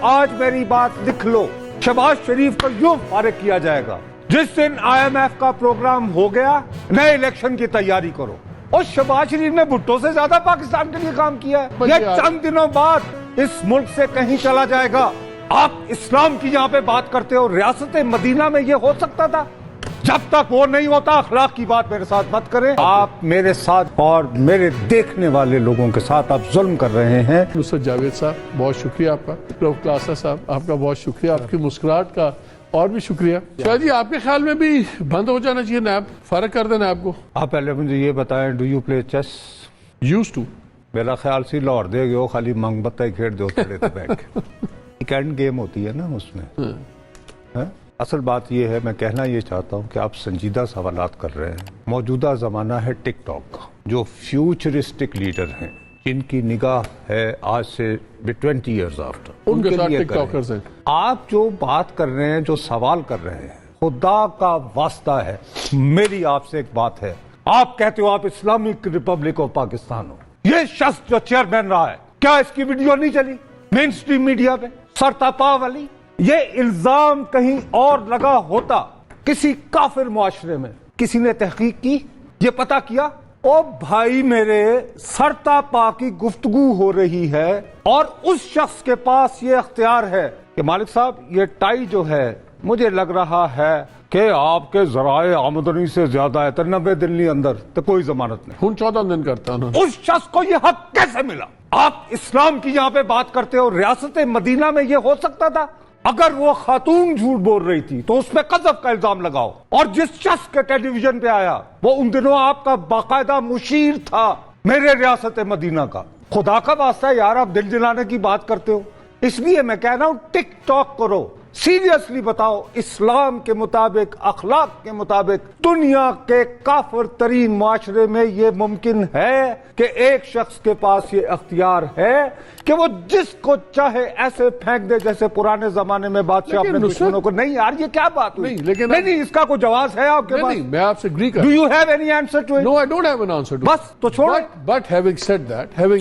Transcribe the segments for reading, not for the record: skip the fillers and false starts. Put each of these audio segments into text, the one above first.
آج میری بات لکھ لو، شہباز شریف کو یوں فارغ کیا جائے گا جس دن IMF کا پروگرام ہو گیا نئے الیکشن کی تیاری کرو. اور شہباز شریف نے بھٹو سے زیادہ پاکستان کے لیے کام کیا ہے. یہ چند دنوں بعد اس ملک سے کہیں چلا جائے گا. آپ اسلام کی یہاں پہ بات کرتے ہو، ریاست مدینہ میں یہ ہو سکتا تھا. جب تک وہ نہیں ہوتا اخلاق کی بات میرے ساتھ مت کریں. آپ میرے ساتھ اور میرے دیکھنے والے لوگوں کے ساتھ آپ ظلم کر رہے ہیں. نصرت جاوید صاحب بہت شکریہ آپ کا. رؤف کلاسا صاحب آپ کا بہت شکریہ، آپ کی مسکراہٹ کا اور بھی شکریہ. شاید جی آپ کے خیال میں بھی بند ہو جانا چاہیے نیب، فارغ کر دیں نیب کو. آپ پہلے مجھے یہ بتائیں، do you play chess? Used to. میرا خیال سے لاہور دے گئے ہو، خالی منگ بتا ہی کھیڑ دو تھوڑے سے بیٹھ کے. ایک اینڈ گیم ہوتی ہے نا اس میں. اصل بات یہ ہے، میں کہنا یہ چاہتا ہوں کہ آپ سنجیدہ سوالات کر رہے ہیں. موجودہ زمانہ ہے ٹک ٹاک کا. جو فیوچرسٹک لیڈر ہیں، جن کی نگاہ ہے آج سے 20 ایئرز آفٹر، ان کے ساتھ لیے ٹک ٹاکرز ہیں. آپ جو بات کر رہے ہیں، جو سوال کر رہے ہیں، خدا کا واسطہ ہے میری آپ سے ایک بات ہے. آپ کہتے ہو آپ اسلامک ریپبلک آف پاکستان ہو. یہ شخص جو چیئرمین رہا ہے، کیا اس کی ویڈیو نہیں چلی مین سٹریم میڈیا پہ سرتاپا والی؟ یہ الزام کہیں اور لگا ہوتا کسی کافر معاشرے میں، کسی نے تحقیق کی، یہ پتا کیا. او بھائی میرے، سرتاپا کی گفتگو ہو رہی ہے اور اس شخص کے پاس یہ اختیار ہے کہ مالک صاحب یہ ٹائی جو ہے مجھے لگ رہا ہے کہ آپ کے ذرائع آمدنی سے زیادہ ہے، 93 دن کے اندر تو کوئی ضمانت نہیں. ہن 14 دن کرتا نا. اس شخص کو یہ حق کیسے ملا؟ آپ اسلام کی یہاں پہ بات کرتے ہو، ریاست مدینہ میں یہ ہو سکتا تھا. اگر وہ خاتون جھوٹ بول رہی تھی تو اس پہ قذف کا الزام لگاؤ. اور جس شخص کے ٹیلی ویژن پہ آیا وہ ان دنوں آپ کا باقاعدہ مشیر تھا میرے ریاست مدینہ کا. خدا کا واسطہ ہے یار، آپ دل جلانے کی بات کرتے ہو. اس لیے میں کہہ رہا ہوں ٹک ٹاک کرو، سیریسلی بتاؤ اسلام کے مطابق، اخلاق کے مطابق دنیا کے کافر ترین معاشرے میں یہ ممکن ہے کہ ایک شخص کے پاس یہ اختیار ہے کہ وہ جس کو چاہے ایسے پھینک دے جیسے پرانے زمانے میں بادشاہ اپنے دشمنوں کو. نہیں یار یہ کیا بات ہوئی؟ نہیں اس کا کوئی جواز ہے آپ کے پاس؟ نہیں، میں آپ سے اگری کرتا ہوں. ہوں. Do you have any answer to it? No, I don't have an answer to it. بس تو چھوڑو. But having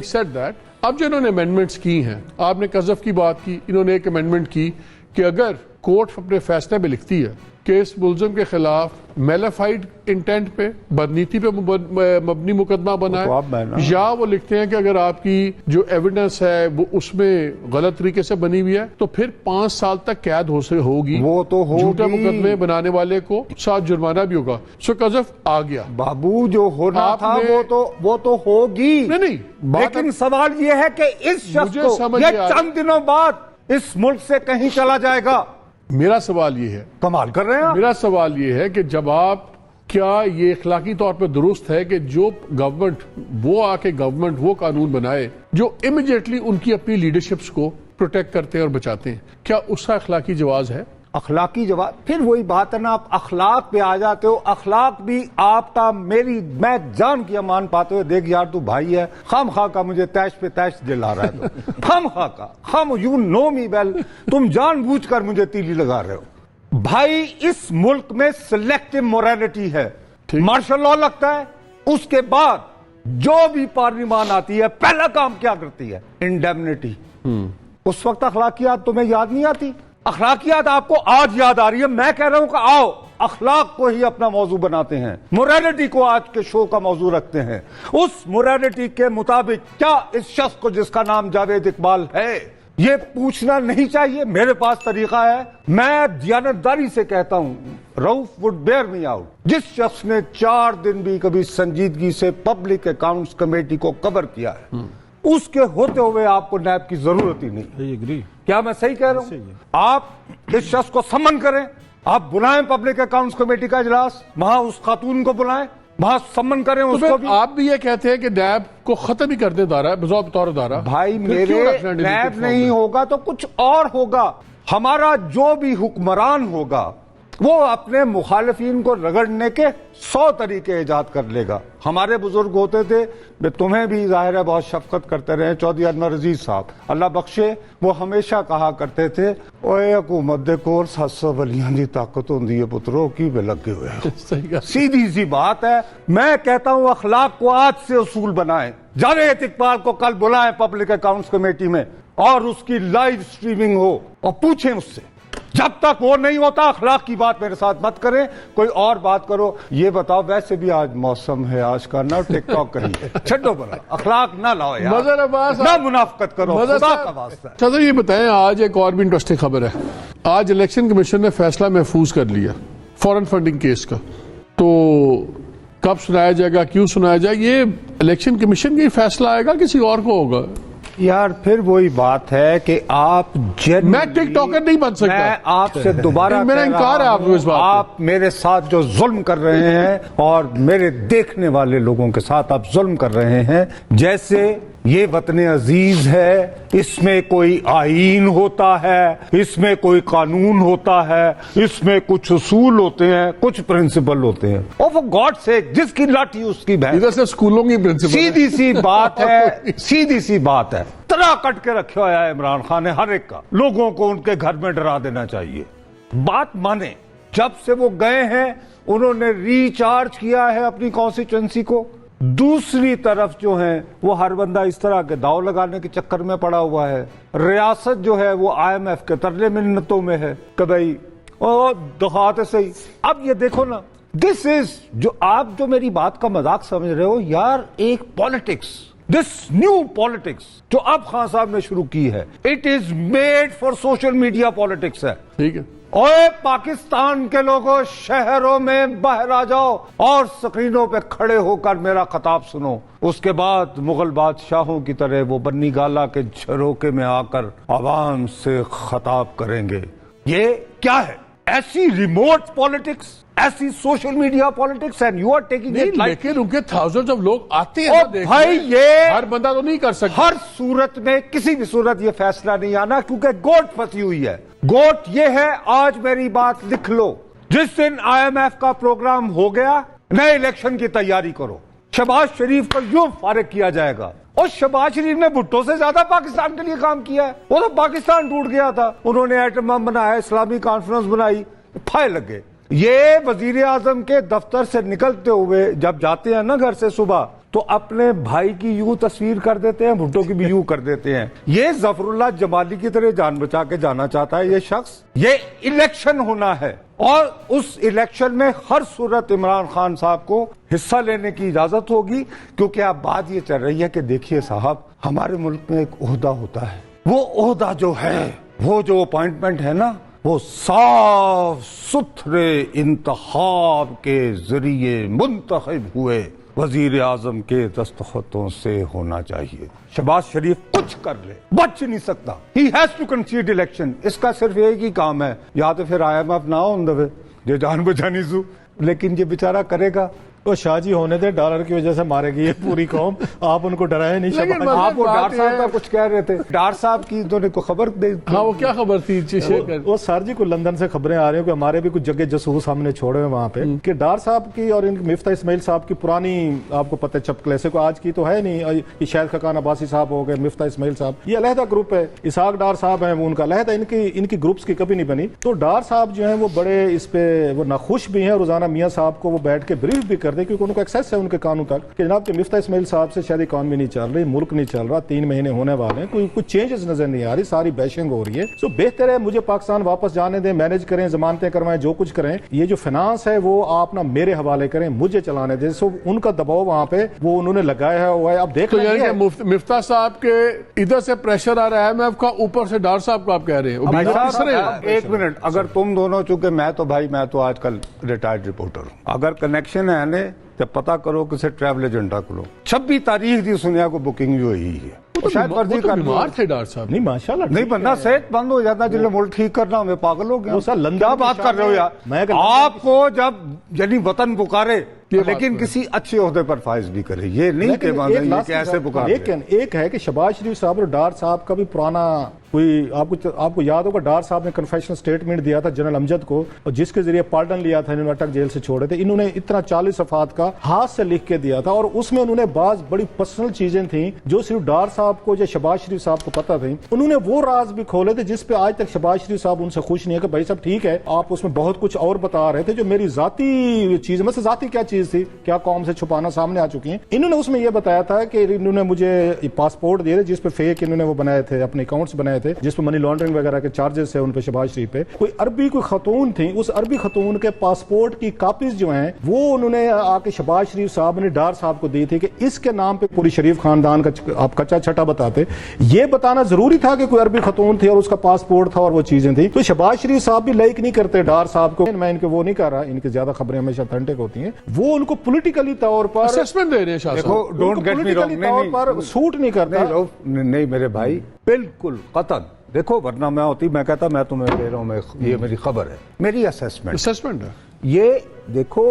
said that, اب جو انہوں نے امینڈمنٹس کی ہیں، آپ نے قذف کی بات کی، انہوں نے ایک امینڈمنٹ کی کہ اگر کورٹ اپنے فیصلے میں لکھتی ہے کہ اس ملزم کے خلاف میلیفائڈ انٹینٹ پہ، بدنیتی پہ مبنی مقدمہ بنائے، یا وہ لکھتے ہیں کہ اگر آپ کی جو ایویڈنس ہے وہ اس میں غلط طریقے سے بنی ہوئی ہے تو پھر 5 سال تک قید ہوگی. وہ تو ہوگی. جھوٹے مقدمے بنانے والے کو ساتھ جرمانہ بھی ہوگا. سو قذف آ گیا. بابو جو ہونا تھا وہ تو ہوگی. نہیں لیکن سوال یہ ہے کہ اس شخص کو یہ چند دنوں بعد اس ملک سے کہیں چلا جائے گا. میرا سوال یہ ہے، کمال کر رہے ہیں. میرا سوال یہ ہے کہ جب کیا یہ اخلاقی طور پہ درست ہے کہ جو گورنمنٹ وہ قانون بنائے جو امیڈیٹلی ان کی اپنی لیڈرشپس کو پروٹیکٹ کرتے ہیں اور بچاتے ہیں، کیا اس کا اخلاقی جواز ہے؟ اخلاقی جواز پھر وہی بات ہے نا، آپ اخلاق پہ آ جاتے ہو. اخلاق بھی آپ کا میں جان کی امان پاتے ہوئے دیکھ یار تو بھائی ہے، خام خواہ کا مجھے تیش پہ تیش دلا رہا ہے. خام خواہ کا یو نو می ویل، تم جان بوجھ کر مجھے تیلی لگا رہے ہو. بھائی اس ملک میں سلیکٹو موریلٹی ہے، مارشل لا لگتا ہے. اس کے بعد جو بھی پارلیمان آتی ہے پہلا کام کیا کرتی ہے؟ انڈیمنیٹی. اس وقت اخلاقیات تمہیں یاد نہیں آتی؟ اخلاقیات آپ کو آج یاد آ رہی ہے. میں کہہ رہا ہوں کہ آؤ اخلاق کو ہی اپنا موضوع بناتے ہیں، موریلٹی کو آج کے شو کا موضوع رکھتے ہیں. اس موریلٹی کے مطابق کیا اس شخص کو جس کا نام جاوید اقبال ہے یہ پوچھنا نہیں چاہیے؟ میرے پاس طریقہ ہے. میں دیانتداری سے کہتا ہوں، رؤف وڈ بیئر می آؤٹ، جس شخص نے 4 دن بھی کبھی سنجیدگی سے پبلک اکاؤنٹس کمیٹی کو کور کیا ہے، اس کے ہوتے ہوئے آپ کو نیب کی ضرورت ہی نہیں. کیا میں صحیح کہہ رہا ہوں؟ آپ اس شخص کو سمن کریں، آپ بلائیں پبلک اکاؤنٹس کمیٹی کا اجلاس، وہاں اس خاتون کو بلائیں، وہاں سمن کریں اس کو بھی. آپ بھی یہ کہتے ہیں کہ نیب کو ختم ہی کر دیں ادارہ بطور ادارہ. بھائی میرے نیب نہیں ہوگا تو کچھ اور ہوگا. ہمارا جو بھی حکمران ہوگا وہ اپنے مخالفین کو رگڑنے کے 100 طریقے ایجاد کر لے گا. ہمارے بزرگ ہوتے تھے، تمہیں بھی ظاہر ہے بہت شفقت کرتے رہے، چودھری انور عزیز صاحب اللہ بخشے، وہ ہمیشہ کہا کرتے تھے اوے حکومت دے کول 700 ولیاں دی طاقت ہوندی ہے پترو کی بے لگے ہوئے. سیدھی سی بات ہے. میں کہتا ہوں اخلاق کو آج سے اصول بنائیں. جاوید اقبال کو کل بلائیں پبلک اکاؤنٹس کمیٹی میں، اور اس کی لائیو سٹریمنگ ہو اور پوچھیں اس سے. جب تک وہ نہیں ہوتا اخلاق کی بات میرے ساتھ مت کریں, کوئی اور بات کرو. یہ بتاؤ, ویسے بھی آج موسم ہے آج کا, نہ ٹک ٹاک کریے, چھڈو بنا, اخلاق نہ لاؤ یار, مظہر عباس نہ منافقت کرو, خدا کا واسطہ. چلو یہ بتائیں, آج ایک اور بھی انٹرسٹنگ خبر ہے. آج الیکشن کمیشن نے فیصلہ محفوظ کر لیا فورن فنڈنگ کیس کا. تو کب سنایا جائے گا, کیوں سنایا جائے گا, یہ الیکشن کمیشن کا ہی فیصلہ آئے گا, کسی اور کو ہوگا؟ یار پھر وہی بات ہے کہ آپ میں ٹک ٹاکر نہیں بن سکتا. میں آپ سے دوبارہ میرا انکار ہے آپ کو اس بات پہ. آپ میرے ساتھ جو ظلم کر رہے ہیں اور میرے دیکھنے والے لوگوں کے ساتھ آپ ظلم کر رہے ہیں, جیسے یہ وطن عزیز ہے, اس میں کوئی آئین ہوتا ہے, اس میں کوئی قانون ہوتا ہے, اس میں کچھ اصول ہوتے ہیں, کچھ پرنسپل ہوتے ہیں. اور وہ گاڈ سے جس کی لاٹھی اس کی بھینس. ادھر سے اسکولوں کی پرنسپل سیدھی سی بات ہے, سیدھی سی بات ہے. طرح کٹ کے رکھا ہوا ہے عمران خان نے ہر ایک کا. لوگوں کو ان کے گھر میں ڈرا دینا چاہیے. بات مانے, جب سے وہ گئے ہیں انہوں نے ریچارج کیا ہے اپنی کانسٹیچوئنسی کو. دوسری طرف جو ہیں وہ ہر بندہ اس طرح کے داؤ لگانے کے چکر میں پڑا ہوا ہے. ریاست جو ہے وہ IMF کے ترلے منتوں میں ہے کہ بھائی دکھاتے صحیح. اب یہ دیکھو نا, دس از جو آپ جو میری بات کا مذاق سمجھ رہے ہو یار, ایک پالیٹکس, دس نیو پالیٹکس جو اب خان صاحب نے شروع کی ہے, it is made for social media politics ہے. ٹھیک ہے. اوے پاکستان کے لوگوں, شہروں میں باہر آ جاؤ اور سکرینوں پہ کھڑے ہو کر میرا خطاب سنو. اس کے بعد مغل بادشاہوں کی طرح وہ بنی گالا کے جھروکے میں آ کر عوام سے خطاب کریں گے. یہ کیا ہے؟ ایسی ریموٹ پالیٹکس, ایسی social media politics, and you are taking it like. لیکن ان کے تھاؤزنڈ آف لوگ آتے ہیں نا, بھائی یہ ہر بندہ تو نہیں کر سکتا. ہر صورت میں کسی بھی صورت یہ فیصلہ نہیں آنا, کیونکہ گوٹ پھنسی ہوئی ہے. گوٹ یہ ہے, آج میری بات لکھ لو, جس دن IMF کا پروگرام ہو گیا, نئے الیکشن کی تیاری کرو. شہباز شریف کو یوں فارغ کیا جائے گا. اور شہباز شریف نے بھٹو سے زیادہ پاکستان کے لیے کام کیا ہے. وہ تو پاکستان ٹوٹ گیا تھا, انہوں نے ایٹم بم بنایا, اسلامی کانفرنس بنائی, پھائے لگ گئے. یہ وزیر اعظم کے دفتر سے نکلتے ہوئے جب جاتے ہیں نا گھر سے صبح, تو اپنے بھائی کی یوں تصویر کر دیتے ہیں, بھٹو کی بھی یوں کر دیتے ہیں. یہ ظفر اللہ جمالی کی طرح جان بچا کے جانا چاہتا ہے یہ شخص. یہ الیکشن ہونا ہے اور اس الیکشن میں ہر صورت عمران خان صاحب کو حصہ لینے کی اجازت ہوگی, کیونکہ اب بات یہ چل رہی ہے کہ دیکھیے صاحب, ہمارے ملک میں ایک عہدہ ہوتا ہے, وہ عہدہ جو ہے, وہ جو اپوائنٹمنٹ ہے نا, وہ صاف ستھرے انتخاب کے ذریعے منتخب ہوئے وزیر اعظم کے دستخطوں سے ہونا چاہیے. شہباز شریف کچھ کر لے, بچ نہیں سکتا. He has to concede election. اس کا صرف ایک ہی کام ہے, یا تو پھر IMF نہ ہو اندوے جو جان بچانی سو, لیکن یہ بیچارہ کرے گا. تو شاہ جی ہونے دے, ڈالر کی وجہ سے مارے گی یہ پوری قوم. آپ ان کو ڈرائے نہیں. لیکن آپ وہ ڈار صاحب کا کچھ کہہ رہے تھے, ڈار صاحب کی انہوں نے کوئی خبر دے. ہاں وہ کیا خبر تھی؟ وہ سر جی کو لندن سے خبریں آ رہی ہیں کہ ہمارے بھی کچھ جگہ جاسوس ہم نے چھوڑے ہوئے وہاں پہ, کہ ڈار صاحب کی اور ان مفتہ اسماعیل صاحب کی پرانی, آپ کو پتہ ہے چپکلے سے, کوئی آج کی تو ہے نہیں, یہ شاید خقان عباسی صاحب ہو گئے, مفتہ اسماعیل صاحب, یہ علیحدہ گروپ ہے. اسحاق ڈار صاحب ہیں وہ ان کا علیحدہ, ان کی گروپس کی کبھی نہیں بنی. تو ڈار صاحب جو ہیں وہ بڑے اس پہ وہ ناخوش بھی ہیں, روزانہ میاں صاحب کو وہ بیٹھ کے بریف بھی کر دیں, کیونکہ ان کو ایکسیس ہے ان کے قانون تک کہ جناب کہ مفتہ اسماعیل صاحب سے شاید اکانومی نہیں چل رہی, ملک نہیں چل رہا, 3 مہینے ہونے والے ہیں, کوئی چینجز نظر نہیں آ رہی, ساری بیشنگ ہو رہی ہے. سو بہتر ہے مجھے پاکستان واپس جانے دیں, مینج کریں, ضمانتیں کروائیں, جو کچھ کریں. یہ جو فنانس ہے وہ آپ نا میرے حوالے کریں, مجھے چلانے دیں. سو ان کا دباؤ وہاں پہ وہ انہوں نے لگایا ہوا ہے. اب دیکھ تو یعنی کہ مفتہ صاحب کے ادھر سے پریشر آ رہا ہے IMF کا, اوپر سے ڈار صاحب کو آپ کہہ رہے ہیں. ایک منٹ, اگر تم دونوں, چونکہ میں تو آج کل ریٹائرڈ رپورٹر ہوں, اگر کنیکشن ہے نا تو پتا کرو کسی ٹریول ایجنٹا کو. 26 تاریخ دی سنیا کو بکنگ جو ہوئی ہے, شاید ورزی کر بیمار تھے ڈار صاحب. نہیں ماشاءاللہ نہیں, بندہ صحت بند ہو جاتا جن ملک ٹھیک کرنا, ہمیں پاگل ہو گیا. کیا بات کر رہے ہو یار, آپ کو جب یعنی وطن پکارے لیکن کسی اچھے عہدے پر فائز بھی کرے, یہ نہیں کہ ایسے پکارے. لیکن ایک ہے کہ شہباز شریف صاحب اور ڈار صاحب کا بھی پرانا کوئی آپ کو یاد ہوگا ڈار صاحب نے کنفیشنل اسٹیٹمنٹ دیا تھا جنرل امجد کو، اور جس کے ذریعے پارڈن لیا تھا، انہوں نے اٹک جیل سے چھوڑے تھے. انہوں نے اتنا 40 صفحات کا ہاتھ سے لکھ کے دیا تھا، اور اس میں انہوں نے بعض بڑی پرسنل چیزیں تھیں جو صرف ڈار صاحب کو یا شہباز شریف صاحب کو پتا تھیں. انہوں نے وہ راز بھی کھولے تھے جس پہ آج تک شہباز شریف صاحب ان سے خوش نہیں ہے کہ بھائی صاحب ٹھیک ہے آپ اس میں بہت کچھ اور بتا رہے تھے جو میری ذاتی چیز میں سے ذاتی کیا چیز تھی، کیا قوم سے چھپانا سامنے آ چکی ہیں. انہوں نے اس میں یہ بتایا تھا کہ انہوں نے مجھے پاسپورٹ دیے تھے جس پہ فیک انہوں نے وہ بنائے تھے، اپنے اکاؤنٹس بنائے تھے جس پہ منی لانڈرنگ وغیرہ کے چارجز ہیں ان پہ شہباز شریف پہ. کوئی عربی کوئی خاتون تھی، اس عربی خاتون کے پاسپورٹ کی کاپیز جو ہیں وہ انہوں نے آ کے شہباز شریف صاحب نے ڈار صاحب کو دی تھی کہ اس کے نام پہ پوری شریف خاندان کا آپ کچا چھٹا بتاتے. یہ بتانا ضروری تھا کہ کوئی عربی خاتون تھی اور اس کا پاسپورٹ تھا اور وہ چیزیں تھیں. تو شہباز شریف صاحب بھی لائک نہیں کرتے ڈار صاحب کو. میں ان کے وہ نہیں کہہ رہا، ان کی زیادہ خبریں ہمیشہ اتھینٹک ہوتی ہیں. وہ ان کو پولیٹیکلی طور پر اسسمنٹ دے رہے ہیں شاہ دیکھو صاحب. ڈونٹ گیٹ می رانگ، طور پر سوٹ نہیں کرتا. نہیں میرے بھائی بالکل قطعاً. دیکھو ورنہ میں ہوتی میں کہتا میں تمہیں دے رہا ہوں، یہ میری خبر ہے، میری اسسمنٹ ہے. یہ دیکھو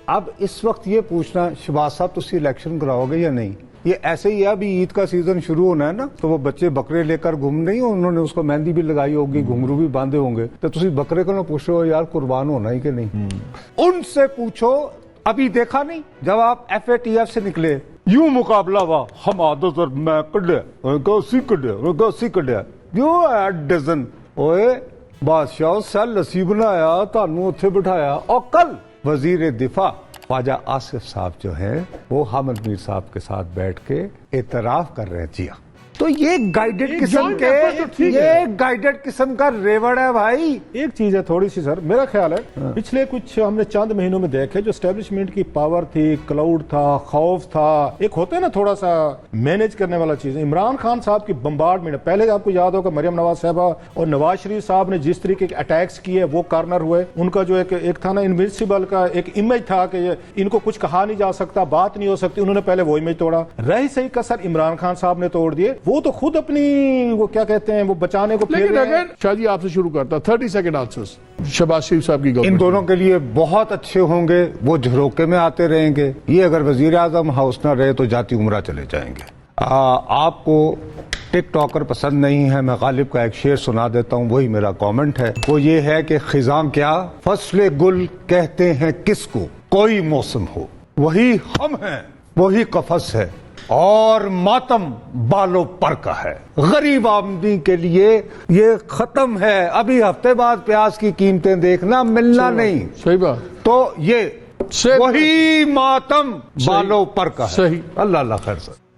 اب اس وقت یہ پوچھنا شہباز صاحب تسی الیکشن کراؤ گے یا نہیں، یہ ایسے ہی ہے. ابھی عید کا سیزن شروع ہونا ہے نا، تو وہ بچے بکرے لے کر گھوم نہیں، انہوں نے اس کو مہندی بھی لگائی ہوگی، گھنگرو بھی باندھے ہوں گے، تو تسی بکرے کو نہ پوچھو یار قربان ہونا ہی کہ نہیں. ان سے پوچھو. ابھی دیکھا نہیں جب آپ FATF سے نکلے یوں مقابلہ ہوا، ہم عادت اور میں کڈیا یو ایٹ ڈزن اوئے بادشاہ سے لسی بنایا تانوں اتھے بٹھایا. اور کل وزیر دفاع خواجہ آصف صاحب جو ہیں وہ حامد میر صاحب کے ساتھ بیٹھ کے اعتراف کر رہے تھے. تو یہ گائیڈڈ قسم کا ریوڑ ہے بھائی. ایک چیز ہے تھوڑی سی سر، میرا خیال ہے پچھلے کچھ ہم نے چند مہینوں میں دیکھے جو اسٹیبلشمنٹ کی پاور تھی، کلاؤڈ تھا، خوف تھا، ایک ہوتا ہے نا تھوڑا سا مینج کرنے والا چیز. عمران خان صاحب کی بمبارڈمنٹ، پہلے آپ کو یاد ہوگا مریم نواز صاحبہ اور نواز شریف صاحب نے جس طریقے کے اٹیکس کیے وہ کارنر ہوئے. ان کا جو ایک تھا نا انوینسیبل کا ایک امیج تھا کہ ان کو کچھ کہا نہیں جا سکتا، بات نہیں ہو سکتی، انہوں نے پہلے وہ امیج توڑا. رہی صحیح کا سر عمران خان صاحب نے توڑ دیے. وہ تو خود اپنی وہ کیا کہتے ہیں وہ بچانے کو پھر رہے ہیں. شاہ جی آپ سے شروع کرتا 30 سیکنڈ آنسرز شہباز شریف صاحب کی گورنمنٹ. ان دونوں کے لیے بہت اچھے ہوں گے، وہ جھروکے میں آتے رہیں گے. یہ اگر وزیر اعظم ہاؤس نہ رہے تو جاتی عمرہ چلے جائیں گے. آپ کو ٹک ٹاکر پسند نہیں ہے، میں غالب کا ایک شعر سنا دیتا ہوں، وہی میرا کامنٹ ہے. وہ یہ ہے کہ خزاں کیا فصل گل کہتے ہیں کس کو، کوئی موسم ہو وہی ہم ہیں، وہی قفس ہے اور ماتم بالوں پر کا ہے. غریب آمدنی کے لیے یہ ختم ہے. ابھی ہفتے بعد پیاز کی قیمتیں دیکھنا، ملنا نہیں. صحیح بات. تو یہ وہی ماتم بالوں پر کا ہے. صحیح. اللہ خیر سر.